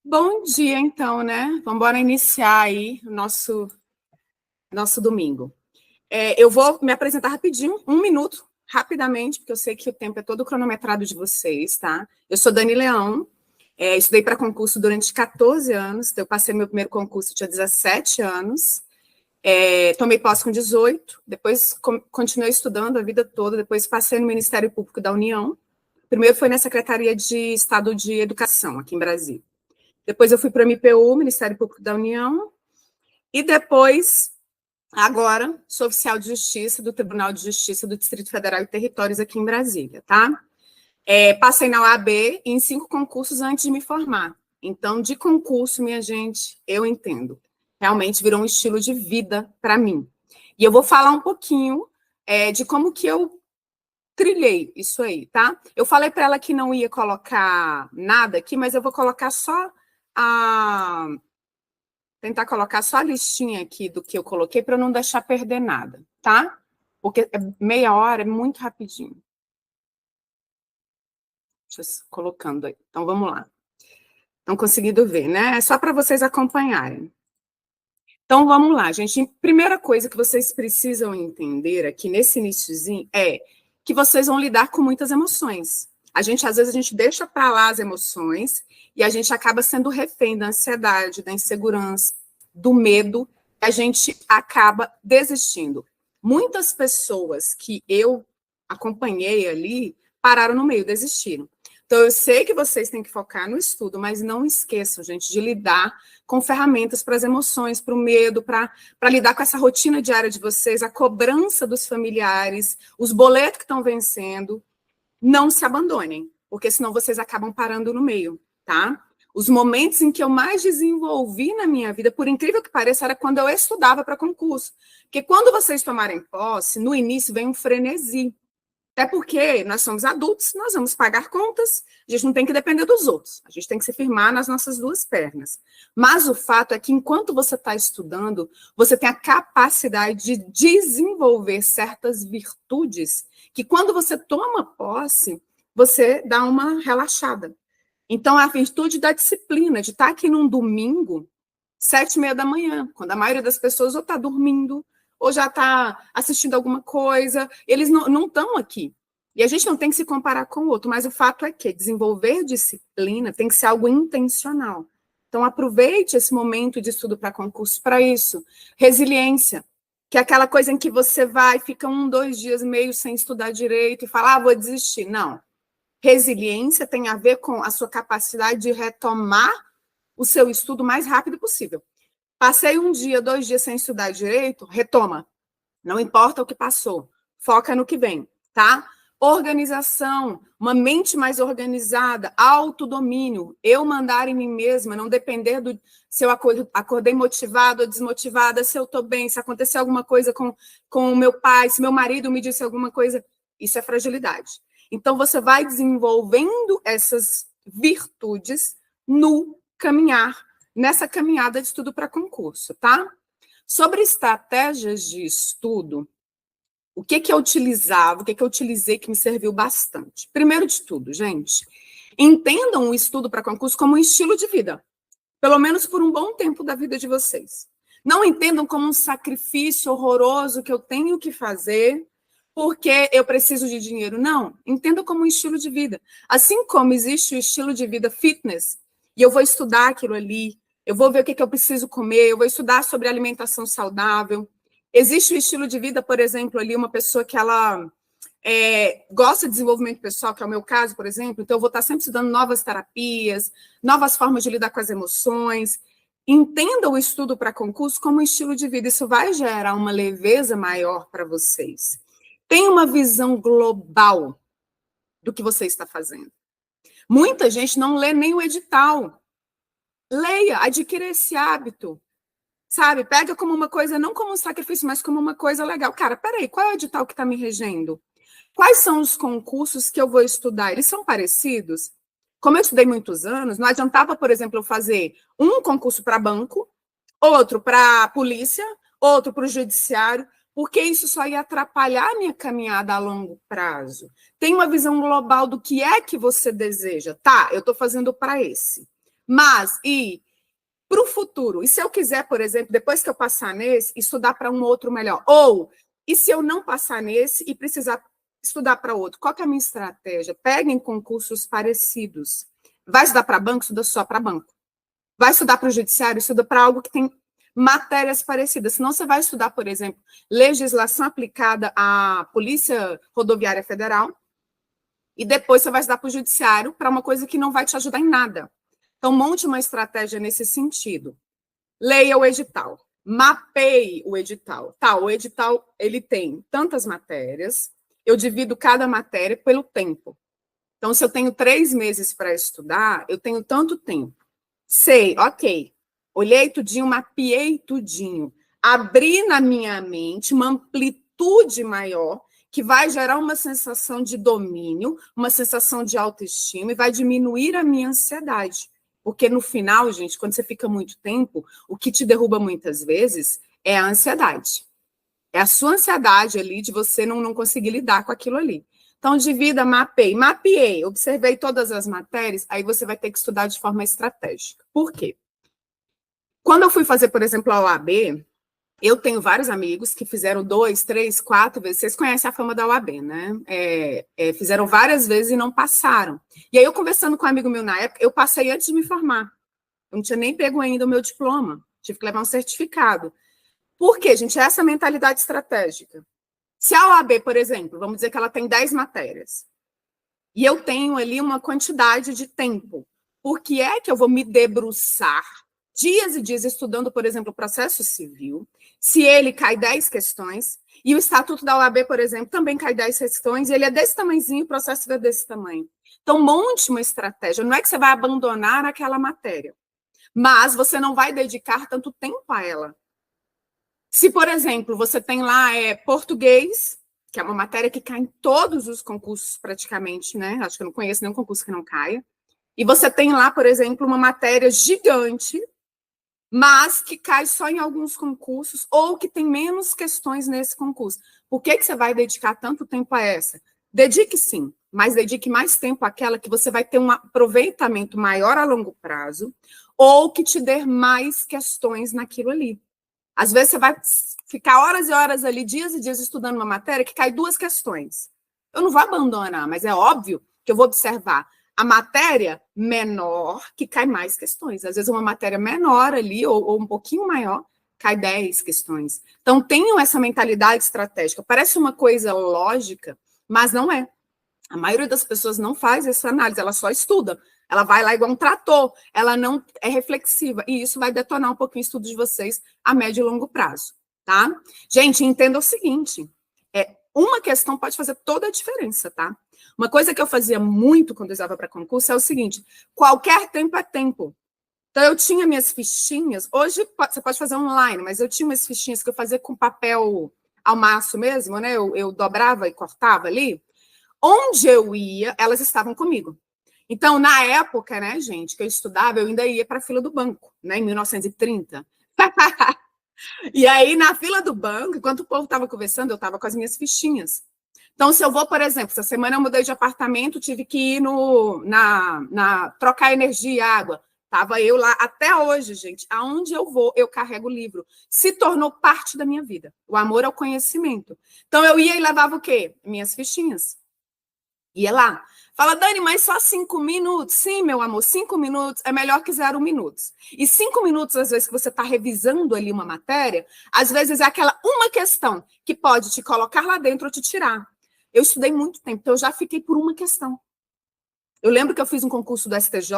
Bom dia, então, né? Vamos embora iniciar aí o nosso domingo. Eu vou me apresentar rapidinho, 1 minuto, rapidamente, porque eu sei que o tempo é todo cronometrado de vocês, tá? Eu sou Dani Leão, estudei para concurso durante 14 anos, então eu passei meu primeiro concurso, tinha 17 anos, tomei posse com 18, depois continuei estudando a vida toda, depois passei no Ministério Público da União, primeiro foi na Secretaria de Estado de Educação, aqui em Brasília. Depois eu fui para o MPU, Ministério Público da União, e depois, agora, sou oficial de justiça do Tribunal de Justiça do Distrito Federal e Territórios aqui em Brasília, tá? Passei na OAB em 5 concursos antes de me formar. Então, de concurso, minha gente, eu entendo. Realmente virou um estilo de vida para mim. E eu vou falar um pouquinho de como que eu trilhei isso aí, tá? Eu falei para ela que não ia colocar nada aqui, mas eu vou colocar só tentar colocar só a listinha aqui do que eu coloquei para não deixar perder nada, tá? Porque meia hora é muito rapidinho. Deixa eu colocando aí. Então, vamos lá. Estão conseguindo ver, né? É só para vocês acompanharem. Então, vamos lá, gente. Primeira coisa que vocês precisam entender aqui nesse iniciozinho é que vocês vão lidar com muitas emoções. Às vezes, a gente deixa para lá as emoções e a gente acaba sendo refém da ansiedade, da insegurança, do medo, e a gente acaba desistindo. Muitas pessoas que eu acompanhei ali pararam no meio, desistiram. Então, eu sei que vocês têm que focar no estudo, mas não esqueçam, gente, de lidar com ferramentas para as emoções, para o medo, para lidar com essa rotina diária de vocês, a cobrança dos familiares, os boletos que estão vencendo. Não se abandonem, porque senão vocês acabam parando no meio, tá? Os momentos em que eu mais desenvolvi na minha vida, por incrível que pareça, era quando eu estudava para concurso. Porque quando vocês tomarem posse, no início vem um frenesi. Até porque nós somos adultos, nós vamos pagar contas, a gente não tem que depender dos outros, a gente tem que se firmar nas nossas 2 pernas. Mas o fato é que enquanto você está estudando, você tem a capacidade de desenvolver certas virtudes que quando você toma posse, você dá uma relaxada. Então, a virtude da disciplina, de estar aqui num domingo, 7h30 da manhã, quando a maioria das pessoas ou está dormindo, ou já está assistindo alguma coisa, eles não estão aqui. E a gente não tem que se comparar com o outro, mas o fato é que desenvolver disciplina tem que ser algo intencional. Então, aproveite esse momento de estudo para concurso para isso. Resiliência, que é aquela coisa em que você vai, fica 1, 2 dias meio sem estudar direito e fala, vou desistir. Não. Resiliência tem a ver com a sua capacidade de retomar o seu estudo o mais rápido possível. Passei 1 dia, 2 dias sem estudar direito, retoma. Não importa o que passou, foca no que vem, tá? Organização, uma mente mais organizada, autodomínio, eu mandar em mim mesma, não depender do se eu acordei motivado ou desmotivada, se eu estou bem, se acontecer alguma coisa com o meu pai, se meu marido me disse alguma coisa, isso é fragilidade. Então, você vai desenvolvendo essas virtudes no caminhar, nessa caminhada de estudo para concurso, tá? Sobre estratégias de estudo, o que eu utilizava, o que eu utilizei que me serviu bastante? Primeiro de tudo, gente, entendam o estudo para concurso como um estilo de vida, pelo menos por um bom tempo da vida de vocês. Não entendam como um sacrifício horroroso que eu tenho que fazer porque eu preciso de dinheiro. Não, entendam como um estilo de vida. Assim como existe o estilo de vida fitness, e eu vou estudar aquilo ali, eu vou ver o que eu preciso comer, eu vou estudar sobre alimentação saudável. Existe o estilo de vida, por exemplo, ali, uma pessoa que ela gosta de desenvolvimento pessoal, que é o meu caso, por exemplo, então eu vou estar sempre estudando novas terapias, novas formas de lidar com as emoções. Entenda o estudo para concurso como um estilo de vida, isso vai gerar uma leveza maior para vocês. Tenha uma visão global do que você está fazendo. Muita gente não lê nem o edital. Leia, adquira esse hábito. Sabe, pega como uma coisa, não como um sacrifício, mas como uma coisa legal. Cara, peraí, qual é o edital que está me regendo? Quais são os concursos que eu vou estudar? Eles são parecidos? Como eu estudei muitos anos, não adiantava, por exemplo, eu fazer um concurso para banco, outro para polícia, outro para o judiciário, porque isso só ia atrapalhar a minha caminhada a longo prazo. Tem uma visão global do que é que você deseja. Tá, eu estou fazendo para esse. Mas, e para o futuro? E se eu quiser, por exemplo, depois que eu passar nesse, estudar para um outro melhor? Ou, e se eu não passar nesse e precisar estudar para outro? Qual que é a minha estratégia? Peguem concursos parecidos. Vai estudar para banco? Estuda só para banco. Vai estudar para o judiciário? Estuda para algo que tem matérias parecidas. Senão você vai estudar, por exemplo, legislação aplicada à Polícia Rodoviária Federal e depois você vai estudar para o judiciário para uma coisa que não vai te ajudar em nada. Então, monte uma estratégia nesse sentido. Leia o edital. Mapeie o edital. Tá, o edital ele tem tantas matérias, eu divido cada matéria pelo tempo. Então, se eu tenho 3 meses para estudar, eu tenho tanto tempo. Sei, ok. Olhei tudinho, mapeei tudinho. Abri na minha mente uma amplitude maior que vai gerar uma sensação de domínio, uma sensação de autoestima e vai diminuir a minha ansiedade. Porque no final, gente, quando você fica muito tempo, o que te derruba muitas vezes é a ansiedade. É a sua ansiedade ali de você não conseguir lidar com aquilo ali. Então, divida, mapeei, observei todas as matérias, aí você vai ter que estudar de forma estratégica. Por quê? Quando eu fui fazer, por exemplo, a OAB, eu tenho vários amigos que fizeram 2, 3, 4 vezes. Vocês conhecem a fama da OAB, né? Fizeram várias vezes e não passaram. E aí, eu conversando com um amigo meu na época, eu passei antes de me formar. Eu não tinha nem pego ainda o meu diploma. Tive que levar um certificado. Por quê, gente? É essa mentalidade estratégica. Se a OAB, por exemplo, vamos dizer que ela tem 10 matérias, e eu tenho ali uma quantidade de tempo, por que é que eu vou me debruçar dias e dias estudando, por exemplo, o processo civil, se ele cai 10 questões, e o estatuto da OAB, por exemplo, também cai 10 questões, e ele é desse tamanhozinho, o processo é desse tamanho. Então, monte uma estratégia. Não é que você vai abandonar aquela matéria, mas você não vai dedicar tanto tempo a ela. Se, por exemplo, você tem lá português, que é uma matéria que cai em todos os concursos praticamente, né? Acho que eu não conheço nenhum concurso que não caia. E você tem lá, por exemplo, uma matéria gigante, mas que cai só em alguns concursos ou que tem menos questões nesse concurso. Por que você vai dedicar tanto tempo a essa? Dedique sim, mas dedique mais tempo àquela que você vai ter um aproveitamento maior a longo prazo ou que te dê mais questões naquilo ali. Às vezes você vai ficar horas e horas ali, dias e dias estudando uma matéria que cai 2 questões. Eu não vou abandonar, mas é óbvio que eu vou observar a matéria menor que cai mais questões. Às vezes uma matéria menor ali, ou um pouquinho maior, cai 10 questões. Então, tenham essa mentalidade estratégica. Parece uma coisa lógica, mas não é. A maioria das pessoas não faz essa análise, ela só estuda. Ela vai lá igual um trator, ela não é reflexiva. E isso vai detonar um pouquinho o estudo de vocês a médio e longo prazo, tá? Gente, entenda o seguinte, uma questão pode fazer toda a diferença, tá? Uma coisa que eu fazia muito quando eu estava para concurso é o seguinte, qualquer tempo é tempo. Então, eu tinha minhas fichinhas, hoje você pode fazer online, mas eu tinha umas fichinhas que eu fazia com papel ao maço mesmo, né? Eu dobrava e cortava ali. Onde eu ia, elas estavam comigo. Então, na época, né, gente, que eu estudava, eu ainda ia para a fila do banco, né, em 1930. E aí, na fila do banco, enquanto o povo estava conversando, eu estava com as minhas fichinhas. Então, se eu vou, por exemplo, essa semana eu mudei de apartamento, tive que ir trocar energia e água. Estava eu lá até hoje, gente. Aonde eu vou, eu carrego o livro. Se tornou parte da minha vida. O amor ao conhecimento. Então, eu ia e levava o quê? Minhas fichinhas. Ia lá. Fala, Dani, mas só 5 minutos? Sim, meu amor, 5 minutos é melhor que 0 minutos. E 5 minutos, às vezes, que você está revisando ali uma matéria, às vezes é aquela uma questão que pode te colocar lá dentro ou te tirar. Eu estudei muito tempo, então eu já fiquei por uma questão. Eu lembro que eu fiz um concurso do STJ,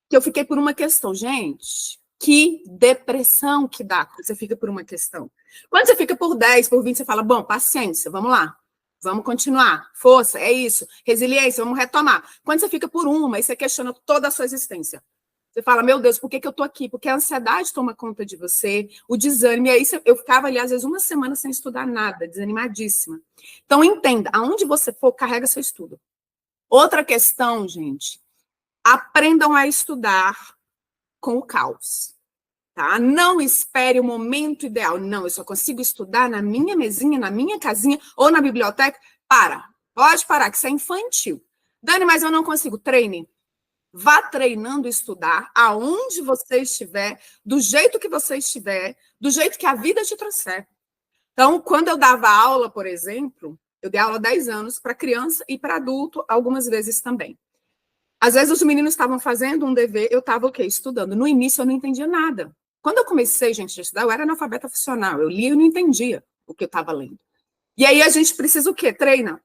que eu fiquei por uma questão. Gente, que depressão que dá quando você fica por uma questão. Quando você fica por 10, por 20, você fala, bom, paciência, vamos lá. Vamos continuar. Força, é isso. Resiliência, vamos retomar. Quando você fica por uma e você questiona toda a sua existência. Você fala, meu Deus, por que eu estou aqui? Porque a ansiedade toma conta de você, o desânimo. E aí eu ficava ali, às vezes, uma semana sem estudar nada, desanimadíssima. Então, entenda, aonde você for, carrega seu estudo. Outra questão, gente, aprendam a estudar com o caos. Tá? Não espere o momento ideal. Não, eu só consigo estudar na minha mesinha, na minha casinha ou na biblioteca. Pode parar, que isso é infantil. Dani, mas eu não consigo. Treine. Vá treinando estudar aonde você estiver, do jeito que você estiver, do jeito que a vida te trouxer. Então, quando eu dava aula, por exemplo, eu dei aula há 10 anos para criança e para adulto, algumas vezes também. Às vezes os meninos estavam fazendo um dever, eu estava o quê? Estudando. No início eu não entendia nada. Quando eu comecei, gente, a estudar, eu era analfabeta funcional. Eu lia e não entendia o que eu estava lendo. E aí a gente precisa o quê? Treina,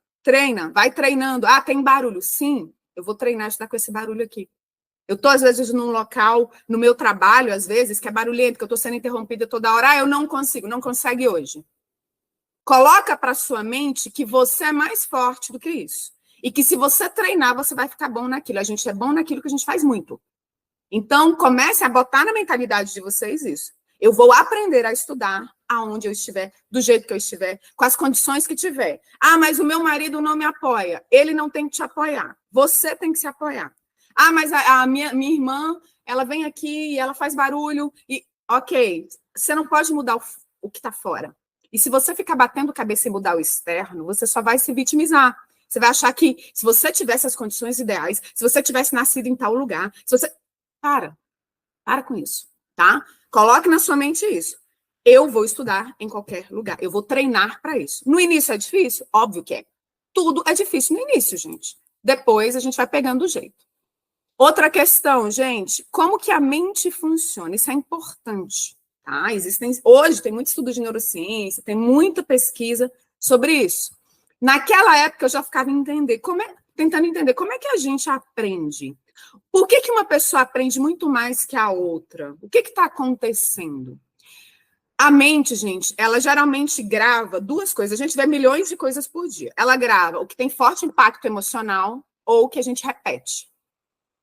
vai treinando. Ah, tem barulho. Sim, eu vou treinar, estudar com esse barulho aqui. Eu estou, às vezes, num local, no meu trabalho, às vezes, que é barulhento, que eu estou sendo interrompida toda hora. Ah, eu não consigo. Não consegue hoje. Coloca para sua mente que você é mais forte do que isso. E que se você treinar, você vai ficar bom naquilo. A gente é bom naquilo que a gente faz muito. Então, comece a botar na mentalidade de vocês isso. Eu vou aprender a estudar aonde eu estiver, do jeito que eu estiver, com as condições que tiver. Ah, mas o meu marido não me apoia. Ele não tem que te apoiar. Você tem que se apoiar. Ah, mas a minha irmã, ela vem aqui e ela faz barulho. E, ok, você não pode mudar o que está fora. E se você ficar batendo cabeça e mudar o externo, você só vai se vitimizar. Você vai achar que se você tivesse as condições ideais, se você tivesse nascido em tal lugar, se você... Para com isso, tá? Coloque na sua mente isso. Eu vou estudar em qualquer lugar. Eu vou treinar para isso. No início é difícil? Óbvio que é. Tudo é difícil no início, gente. Depois a gente vai pegando o jeito. Outra questão, gente, como que a mente funciona? Isso é importante, tá? Hoje tem muito estudo de neurociência, tem muita pesquisa sobre isso. Naquela época eu já ficava tentando entender como é que a gente aprende. Por que uma pessoa aprende muito mais que a outra? O que está acontecendo? A mente, gente, ela geralmente grava duas coisas. A gente vê milhões de coisas por dia. Ela grava o que tem forte impacto emocional ou o que a gente repete.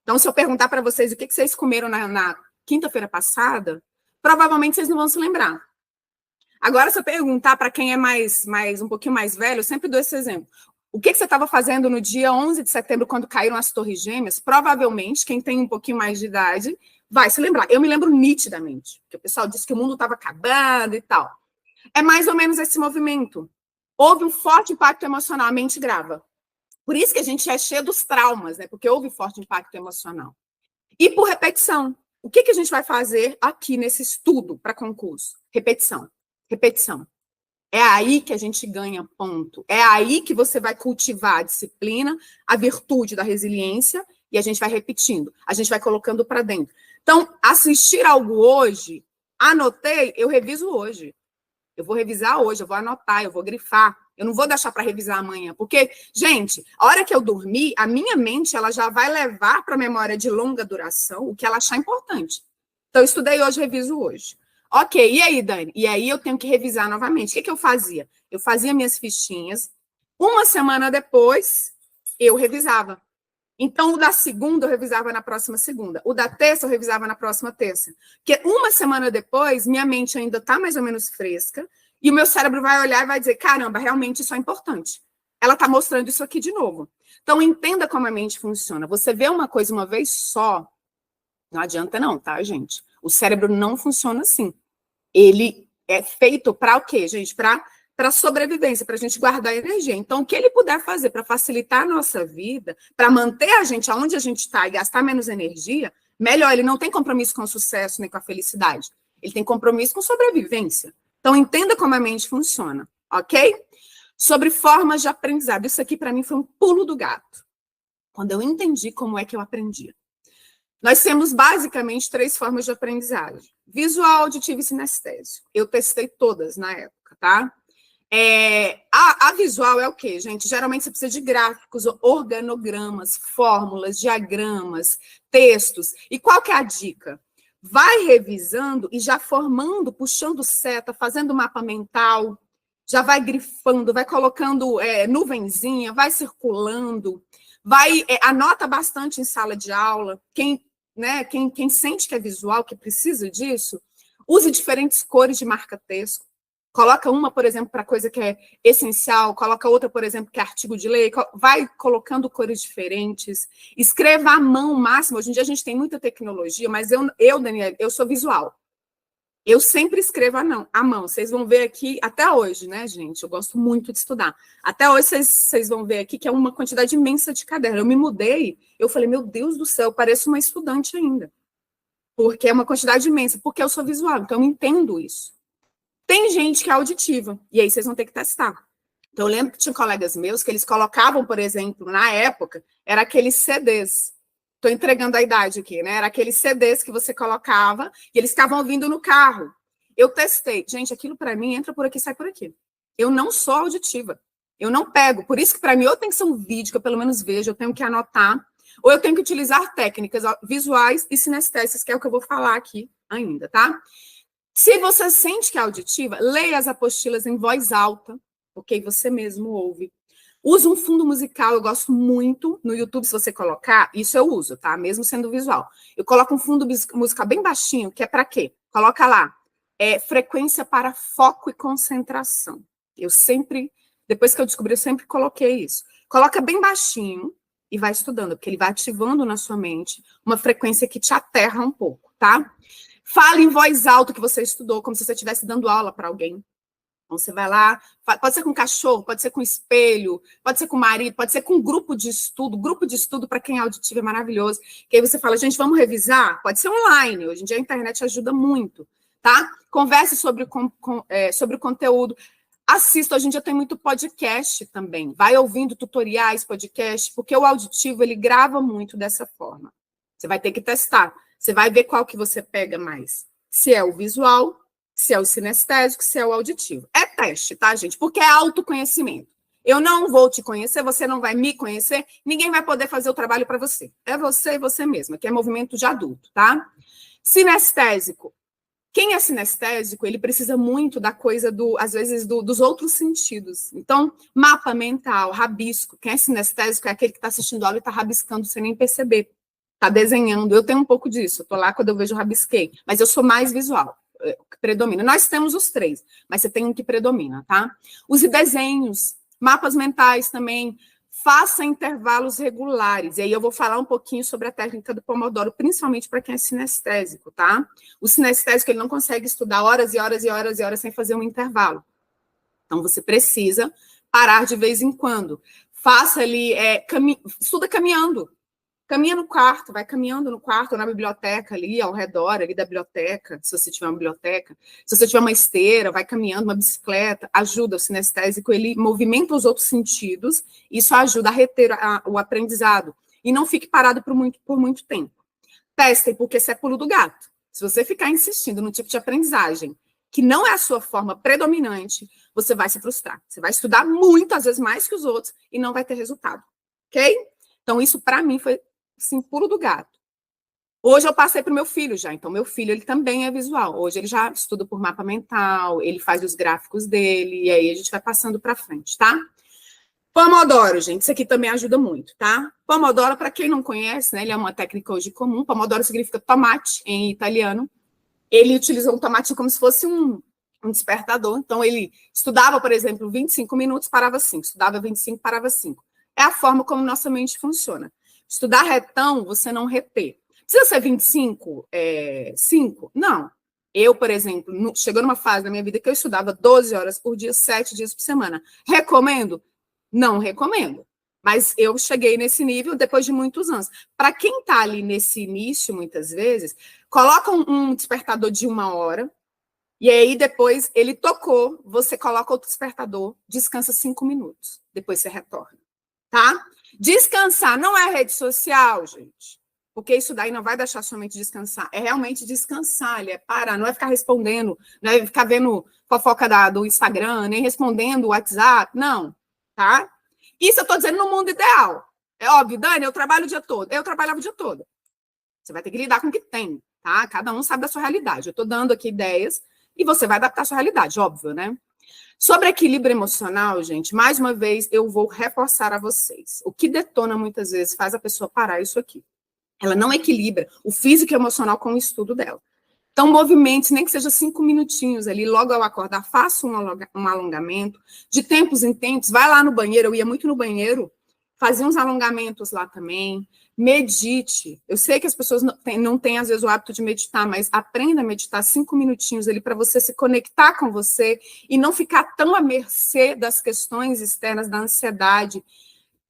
Então, se eu perguntar para vocês o que vocês comeram na quinta-feira passada, provavelmente vocês não vão se lembrar. Agora, se eu perguntar para quem é um pouquinho mais velho, eu sempre dou esse exemplo. O que você estava fazendo no dia 11 de setembro, quando caíram as Torres Gêmeas? Provavelmente, quem tem um pouquinho mais de idade vai se lembrar. Eu me lembro nitidamente, porque o pessoal disse que o mundo estava acabando e tal. É mais ou menos esse movimento. Houve um forte impacto emocional, a mente grava. Por isso que a gente é cheio dos traumas, né? Porque houve forte impacto emocional. E por repetição. O que a gente vai fazer aqui nesse estudo para concurso? Repetição. Repetição. É aí que a gente ganha ponto. É aí que você vai cultivar a disciplina, a virtude da resiliência, e a gente vai repetindo. A gente vai colocando para dentro. Então, assistir algo hoje, anotei, eu reviso hoje. Eu vou revisar hoje, eu vou anotar, eu vou grifar. Eu não vou deixar para revisar amanhã. Porque, gente, a hora que eu dormir, a minha mente ela já vai levar para a memória de longa duração o que ela achar importante. Então, eu estudei hoje, reviso hoje. Ok, e aí, Dani? E aí eu tenho que revisar novamente. O que eu fazia? Eu fazia minhas fichinhas. Uma semana depois, eu revisava. Então, o da segunda eu revisava na próxima segunda. O da terça eu revisava na próxima terça. Porque uma semana depois, minha mente ainda está mais ou menos fresca e o meu cérebro vai olhar e vai dizer, caramba, realmente isso é importante. Ela está mostrando isso aqui de novo. Então, entenda como a mente funciona. Você vê uma coisa uma vez só, não adianta não, tá, gente? O cérebro não funciona assim. Ele é feito para o quê, gente? Para sobrevivência, para a gente guardar energia. Então, o que ele puder fazer para facilitar a nossa vida, para manter a gente onde a gente está e gastar menos energia, melhor. Ele não tem compromisso com o sucesso nem com a felicidade. Ele tem compromisso com sobrevivência. Então, entenda como a mente funciona, ok? Sobre formas de aprendizado. Isso aqui, para mim, foi um pulo do gato. Quando eu entendi como é que eu aprendia. Nós temos basicamente 3 formas de aprendizagem: visual, auditivo e sinestésico. Eu testei todas na época, tá? A visual é o quê, gente? Geralmente você precisa de gráficos, organogramas, fórmulas, diagramas, textos. E qual que é a dica? Vai revisando e já formando, puxando seta, fazendo mapa mental, já vai grifando, vai colocando nuvenzinha, vai circulando, anota bastante em sala de aula. Quem sente que é visual, que precisa disso, use diferentes cores de marca-texto. Coloca uma, por exemplo, para coisa que é essencial, coloca outra, por exemplo, que é artigo de lei, vai colocando cores diferentes, escreva à mão o máximo. Hoje em dia a gente tem muita tecnologia, mas eu Daniela, eu sou visual. Eu sempre escrevo à mão. Vocês vão ver aqui, até hoje, né, gente? Eu gosto muito de estudar. Até hoje, vocês vão ver aqui que é uma quantidade imensa de caderno. Eu me mudei, eu falei, meu Deus do céu, eu pareço uma estudante ainda. Porque é uma quantidade imensa, porque eu sou visual, então eu entendo isso. Tem gente que é auditiva, e aí vocês vão ter que testar. Então, eu lembro que tinha colegas meus que eles colocavam, por exemplo, na época, era aqueles CDs. Estou entregando a idade aqui, né? Era aqueles CDs que você colocava e eles ficavam ouvindo no carro. Eu testei. Gente, aquilo para mim entra por aqui, sai por aqui. Eu não sou auditiva. Eu não pego. Por isso que para mim, ou tem que ser um vídeo que eu pelo menos vejo, eu tenho que anotar, ou eu tenho que utilizar técnicas visuais e sinestésicas, que é o que eu vou falar aqui ainda, tá? Se você sente que é auditiva, leia as apostilas em voz alta, porque você mesmo ouve. Usa um fundo musical, eu gosto muito. No YouTube, se você colocar, isso eu uso, tá? Mesmo sendo visual. Eu coloco um fundo musical bem baixinho, que é para quê? Coloca lá, frequência para foco e concentração. Eu sempre, depois que eu descobri, eu sempre coloquei isso. Coloca bem baixinho e vai estudando, porque ele vai ativando na sua mente uma frequência que te aterra um pouco, tá? Fale em voz alta que você estudou, como se você estivesse dando aula para alguém. Então, você vai lá, pode ser com cachorro, pode ser com espelho, pode ser com marido, pode ser com grupo de estudo. Grupo de estudo, para quem é auditivo, é maravilhoso. Que aí você fala, gente, vamos revisar? Pode ser online, hoje em dia a internet ajuda muito, tá? Converse sobre o conteúdo. Assista, hoje em dia tem muito podcast também. Vai ouvindo tutoriais, podcast, porque o auditivo, ele grava muito dessa forma. Você vai ter que testar. Você vai ver qual que você pega mais. Se é o visual, se é o sinestésico, se é o auditivo. É teste, tá, gente? Porque é autoconhecimento. Eu não vou te conhecer, você não vai me conhecer, ninguém vai poder fazer o trabalho para você. É você e você mesma, que é movimento de adulto, tá? Sinestésico. Quem é sinestésico, ele precisa muito da coisa, às vezes, dos outros sentidos. Então, mapa mental, rabisco. Quem é sinestésico é aquele que está assistindo aula e está rabiscando sem nem perceber. Está desenhando. Eu tenho um pouco disso. Eu estou lá, quando eu vejo, rabisquei. Mas eu sou mais visual. Predomina. Nós temos os três, mas você tem um que predomina, tá? Use desenhos, mapas mentais também. Faça intervalos regulares. E aí eu vou falar um pouquinho sobre a técnica do Pomodoro, principalmente para quem é sinestésico, tá? O sinestésico, ele não consegue estudar horas e horas e horas e horas sem fazer um intervalo. Então, você precisa parar de vez em quando. Faça ali, estuda caminhando. Caminha no quarto, vai caminhando no quarto, ou na biblioteca ali, ao redor ali da biblioteca, se você tiver uma biblioteca. Se você tiver uma esteira, vai caminhando, uma bicicleta, ajuda o sinestésico, ele movimenta os outros sentidos, isso ajuda a reter o aprendizado. E não fique parado por muito tempo. Testem, porque isso é pulo do gato. Se você ficar insistindo no tipo de aprendizagem que não é a sua forma predominante, você vai se frustrar. Você vai estudar muito, às vezes mais que os outros, e não vai ter resultado. Ok? Então, isso para mim foi assim, pulo do gato. Hoje eu passei para o meu filho já, então meu filho ele também é visual. Hoje ele já estuda por mapa mental, ele faz os gráficos dele, e aí a gente vai passando para frente, tá? Pomodoro, gente, isso aqui também ajuda muito, tá? Pomodoro, para quem não conhece, né, ele é uma técnica hoje comum. Pomodoro significa tomate em italiano. Ele utilizou um tomate como se fosse um despertador. Então, ele estudava, por exemplo, 25 minutos, parava 5. Estudava 25, parava 5. É a forma como nossa mente funciona. Estudar retão, você não reter. Precisa ser 25, 5? Não. Eu, por exemplo, chegou numa fase da minha vida que eu estudava 12 horas por dia, 7 dias por semana. Recomendo? Não recomendo. Mas eu cheguei nesse nível depois de muitos anos. Para quem está ali nesse início, muitas vezes, coloca um despertador de 1 hora, e aí depois ele tocou, você coloca outro despertador, descansa 5 minutos, depois você retorna, tá? Descansar não é rede social, gente, porque isso daí não vai deixar sua mente descansar, é realmente descansar, é parar, não é ficar respondendo, não é ficar vendo fofoca do Instagram, nem respondendo o WhatsApp, não, tá? Isso eu estou dizendo no mundo ideal. É óbvio, Dani, eu trabalho o dia todo. Eu trabalhava o dia todo. Você vai ter que lidar com o que tem, tá? Cada um sabe da sua realidade. Eu estou dando aqui ideias e você vai adaptar a sua realidade, óbvio, né? Sobre equilíbrio emocional, gente, mais uma vez eu vou reforçar a vocês. O que detona muitas vezes faz a pessoa parar isso aqui. Ela não equilibra o físico e o emocional com o estudo dela. Então, movimente, nem que seja 5 minutinhos ali, logo ao acordar, faça um alongamento. De tempos em tempos, vai lá no banheiro, eu ia muito no banheiro, fazia uns alongamentos lá também, medite. Eu sei que as pessoas não têm, às vezes, o hábito de meditar, mas aprenda a meditar 5 minutinhos ali para você se conectar com você e não ficar tão à mercê das questões externas, da ansiedade.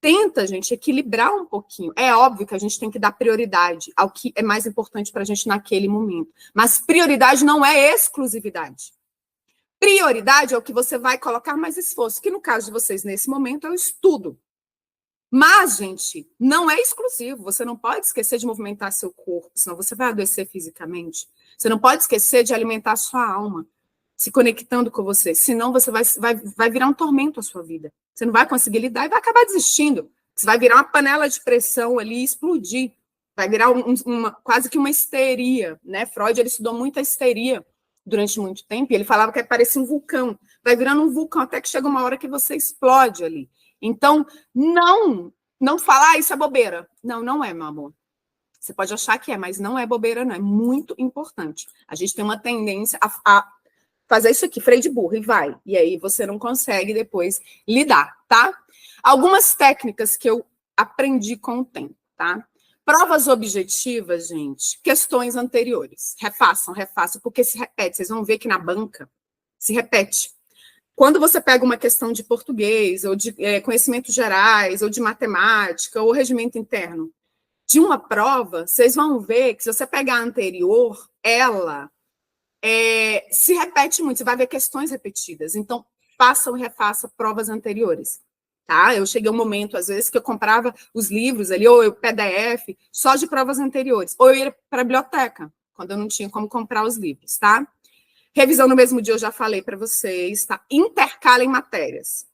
Tenta, gente, equilibrar um pouquinho. É óbvio que a gente tem que dar prioridade ao que é mais importante para a gente naquele momento. Mas prioridade não é exclusividade. Prioridade é o que você vai colocar mais esforço, que no caso de vocês, nesse momento, é o estudo. Mas, gente, não é exclusivo. Você não pode esquecer de movimentar seu corpo, senão você vai adoecer fisicamente. Você não pode esquecer de alimentar sua alma, se conectando com você. Senão você vai virar um tormento à sua vida. Você não vai conseguir lidar e vai acabar desistindo. Você vai virar uma panela de pressão ali e explodir. Vai virar quase que uma histeria, né? Freud, ele estudou muito a histeria durante muito tempo, e ele falava que parecia um vulcão. Vai virando um vulcão até que chega uma hora que você explode ali. Então, não falar isso é bobeira. Não é, meu amor. Você pode achar que é, mas não é bobeira, não. É muito importante. A gente tem uma tendência a fazer isso aqui, freio de burro, e vai. E aí você não consegue depois lidar, tá? Algumas técnicas que eu aprendi com o tempo, tá? Provas objetivas, gente, questões anteriores. Refaçam, porque se repete. Vocês vão ver que na banca se repete. Quando você pega uma questão de português, ou de conhecimentos gerais, ou de matemática, ou regimento interno, de uma prova, vocês vão ver que se você pegar a anterior, ela se repete muito, você vai ver questões repetidas. Então, façam e refaçam provas anteriores. Tá? Eu cheguei a um momento, às vezes, que eu comprava os livros ali, ou PDF, só de provas anteriores. Ou eu ia para a biblioteca, quando eu não tinha como comprar os livros, tá? Revisão no mesmo dia, eu já falei para vocês, tá? Intercalem matérias.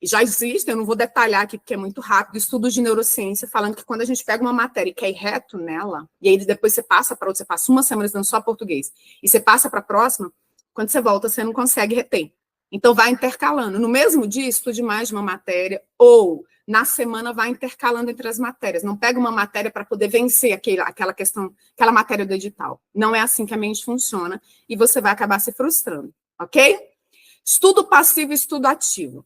Já existe, eu não vou detalhar aqui, porque é muito rápido, estudos de neurociência falando que quando a gente pega uma matéria e quer ir reto nela, e aí depois você passa para outra, você passa uma semana estudando só português, e você passa para a próxima, quando você volta, você não consegue reter. Então, vai intercalando. No mesmo dia, estude mais de uma matéria, ou na semana vai intercalando entre as matérias. Não pega uma matéria para poder vencer aquela questão, aquela matéria do edital. Não é assim que a mente funciona, e você vai acabar se frustrando, ok? Estudo passivo e estudo ativo.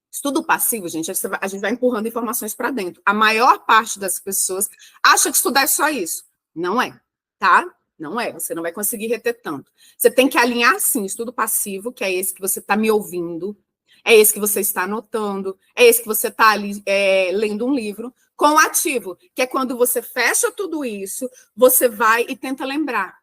Estudo passivo, gente, a gente vai empurrando informações para dentro. A maior parte das pessoas acha que estudar é só isso. Não é, tá? Não é, você não vai conseguir reter tanto. Você tem que alinhar, sim, estudo passivo, que é esse que você está me ouvindo, é esse que você está anotando, é esse que você está ali lendo um livro, com o ativo, que é quando você fecha tudo isso, você vai e tenta lembrar.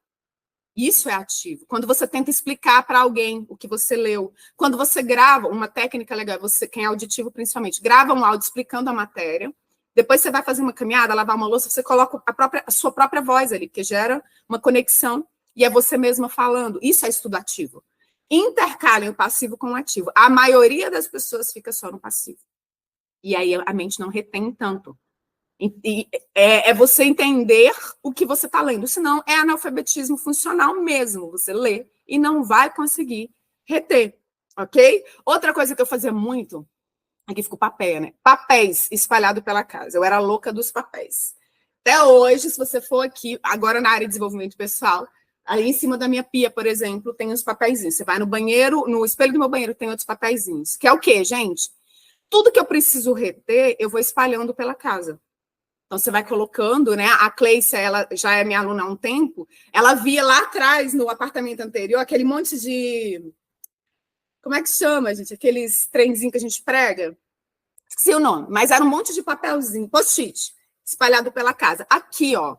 Isso é ativo. Quando você tenta explicar para alguém o que você leu, quando você grava, uma técnica legal, você, quem é auditivo principalmente, grava um áudio explicando a matéria, depois você vai fazer uma caminhada, lavar uma louça, você coloca a sua própria voz ali, que gera uma conexão, e é você mesma falando. Isso é estudo ativo. Intercalem o passivo com o ativo. A maioria das pessoas fica só no passivo. E aí a mente não retém tanto. É você entender o que você está lendo, senão é analfabetismo funcional mesmo, você lê e não vai conseguir reter, ok? Outra coisa que eu fazia muito, aqui fica o papel, né? Papéis espalhados pela casa, eu era louca dos papéis. Até hoje, se você for aqui, agora na área de desenvolvimento pessoal, aí em cima da minha pia, por exemplo, tem uns papeizinhos, você vai no banheiro, no espelho do meu banheiro tem outros papeizinhos, que é o quê, gente? Tudo que eu preciso reter, eu vou espalhando pela casa. Então, você vai colocando, né? A Cleicia, ela já é minha aluna há um tempo, ela via lá atrás, no apartamento anterior, aquele monte de... Como é que chama, gente? Aqueles trenzinhos que a gente prega? Esqueci o nome, mas era um monte de papelzinho, post-it, espalhado pela casa. Aqui, ó,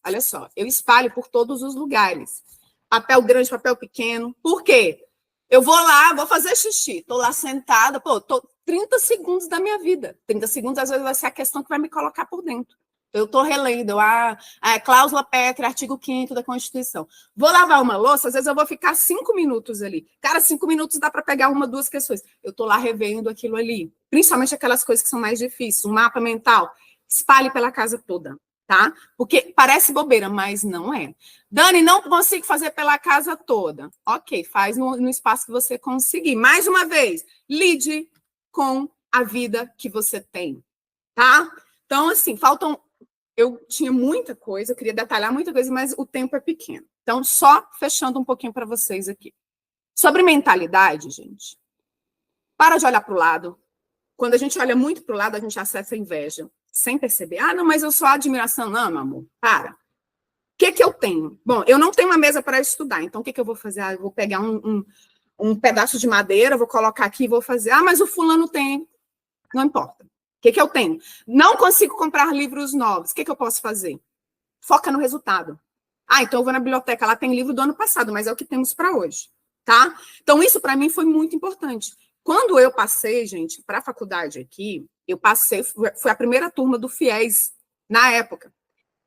olha só, eu espalho por todos os lugares. Papel grande, papel pequeno. Por quê? Eu vou lá, vou fazer xixi, tô lá sentada, tô 30 segundos da minha vida. 30 segundos, às vezes, vai ser a questão que vai me colocar por dentro. Eu estou relendo, cláusula Petri, artigo 5º da Constituição. Vou lavar uma louça, às vezes eu vou ficar 5 minutos ali. Cara, 5 minutos dá para pegar uma, duas questões. Eu estou lá revendo aquilo ali. Principalmente aquelas coisas que são mais difíceis. Um mapa mental, espalhe pela casa toda, tá? Porque parece bobeira, mas não é. Dani, não consigo fazer pela casa toda. Ok, faz no espaço que você conseguir. Mais uma vez, lide com a vida que você tem, tá? Então, assim, faltam... Eu tinha muita coisa, eu queria detalhar muita coisa, mas o tempo é pequeno. Então, só fechando um pouquinho para vocês aqui. Sobre mentalidade, gente, para de olhar para o lado, Quando a gente olha muito para o lado, a gente acessa a inveja, sem perceber. Ah, não, mas eu sou admiração. Não, meu amor, para. O que eu tenho? Bom, eu não tenho uma mesa para estudar, então o que eu vou fazer? Ah, eu vou pegar um pedaço de madeira, vou colocar aqui e vou fazer. Ah, mas o fulano tem. Não importa. O que eu tenho? Não consigo comprar livros novos. O que eu posso fazer? Foca no resultado. Ah, então eu vou na biblioteca, lá tem livro do ano passado, mas é o que temos para hoje, tá? Então isso para mim foi muito importante. Quando eu passei, gente, para a faculdade aqui, eu passei, foi a primeira turma do FIES na época.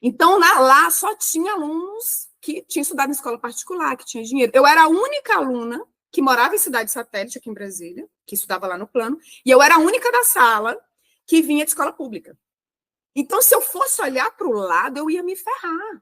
Então lá só tinha alunos que tinham estudado em escola particular, que tinha dinheiro. Eu era a única aluna que morava em cidade satélite aqui em Brasília, que estudava lá no plano, e eu era a única da sala que vinha de escola pública. Então, se eu fosse olhar para o lado, eu ia me ferrar.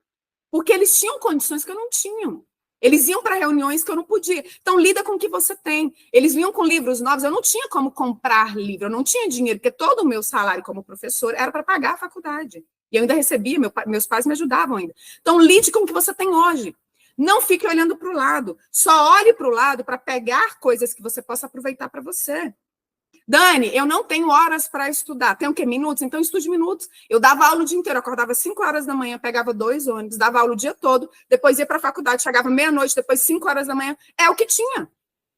Porque eles tinham condições que eu não tinha. Eles iam para reuniões que eu não podia. Então, lida com o que você tem. Eles vinham com livros novos, eu não tinha como comprar livro, eu não tinha dinheiro, porque todo o meu salário como professor era para pagar a faculdade. E eu ainda recebia, meus pais me ajudavam ainda. Então, lide com o que você tem hoje. Não fique olhando para o lado. Só olhe para o lado para pegar coisas que você possa aproveitar para você. Dani, eu não tenho horas para estudar. Tem o quê? Minutos? Então, estude minutos. Eu dava aula o dia inteiro, acordava 5 horas da manhã, pegava 2 ônibus, dava aula o dia todo, depois ia para a faculdade, chegava meia-noite, depois 5 horas da manhã. É o que tinha.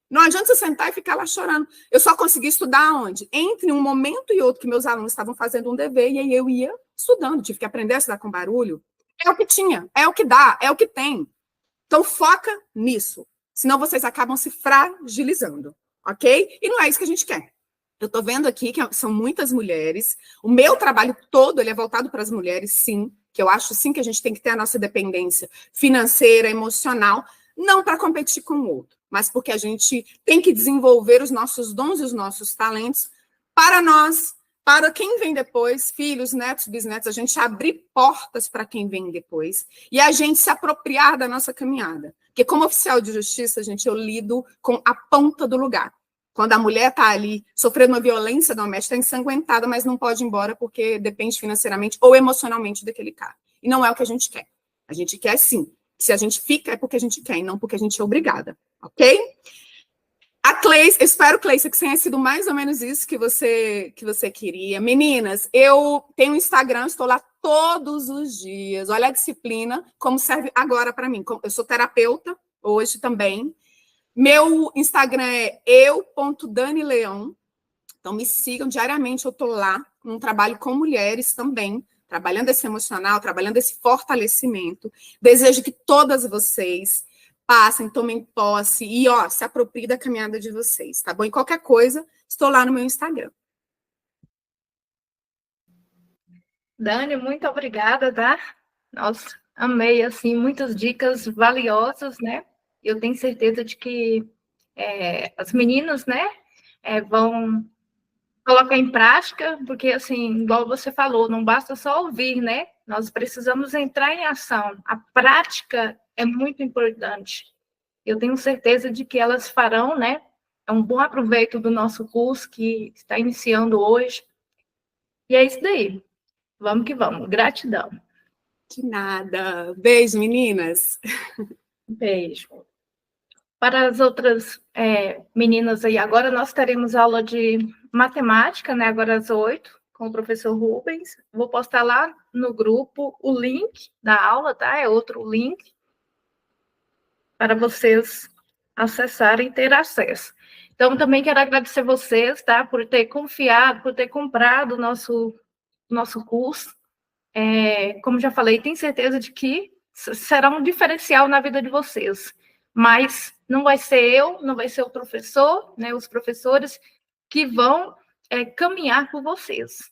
Não adianta você sentar e ficar lá chorando. Eu só consegui estudar onde? Entre um momento e outro que meus alunos estavam fazendo um dever, e aí eu ia estudando, tive que aprender a estudar com barulho. É o que tinha, é o que dá, é o que tem. Então, foca nisso. Senão vocês acabam se fragilizando, ok? E não é isso que a gente quer. Eu estou vendo aqui que são muitas mulheres. O meu trabalho todo ele é voltado para as mulheres, sim, que eu acho sim que a gente tem que ter a nossa dependência financeira, emocional, não para competir com o outro, mas porque a gente tem que desenvolver os nossos dons e os nossos talentos para nós, para quem vem depois, filhos, netos, bisnetos, a gente abrir portas para quem vem depois e a gente se apropriar da nossa caminhada. Porque como oficial de justiça, gente, eu lido com a ponta do lugar. Quando a mulher está ali sofrendo uma violência doméstica, está ensanguentada, mas não pode ir embora porque depende financeiramente ou emocionalmente daquele cara. E não é o que a gente quer. A gente quer, sim. Se a gente fica, é porque a gente quer e não porque a gente é obrigada. Ok? A Cleice, espero, Cleice, que tenha sido mais ou menos isso que você queria. Meninas, eu tenho um Instagram, estou lá todos os dias. Olha a disciplina, como serve agora para mim. Eu sou terapeuta hoje também. Meu Instagram é eu.danileão. Então, me sigam diariamente, eu estou lá, num trabalho com mulheres também, trabalhando esse emocional, trabalhando esse fortalecimento. Desejo que todas vocês passem, tomem posse e, se apropriem da caminhada de vocês, tá bom? E qualquer coisa, estou lá no meu Instagram. Dani, muito obrigada, tá? Nossa, amei, assim, muitas dicas valiosas, né? Eu tenho certeza de que as meninas, né, vão colocar em prática, porque, assim, igual você falou, não basta só ouvir, né? Nós precisamos entrar em ação. A prática é muito importante. Eu tenho certeza de que elas farão, né? É um bom aproveito do nosso curso que está iniciando hoje. E é isso daí. Vamos que vamos. Gratidão. De nada. Beijo, meninas. Beijo. Para as outras meninas aí, agora nós teremos aula de matemática, né? Agora às 8, com o professor Rubens. Vou postar lá no grupo o link da aula, tá? É outro link para vocês acessarem e ter acesso. Então, também quero agradecer vocês, tá? Por ter confiado, por ter comprado o nosso curso. Como já falei, tenho certeza de que será um diferencial na vida de vocês. Mas não vai ser eu, não vai ser o professor, né, os professores que vão caminhar por vocês.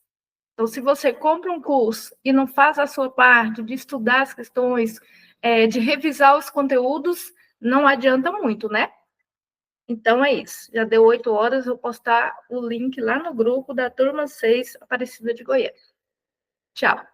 Então, se você compra um curso e não faz a sua parte de estudar as questões, de revisar os conteúdos, não adianta muito, né? Então, é isso. Já deu 8 horas, eu vou postar o link lá no grupo da turma 6, Aparecida de Goiás. Tchau.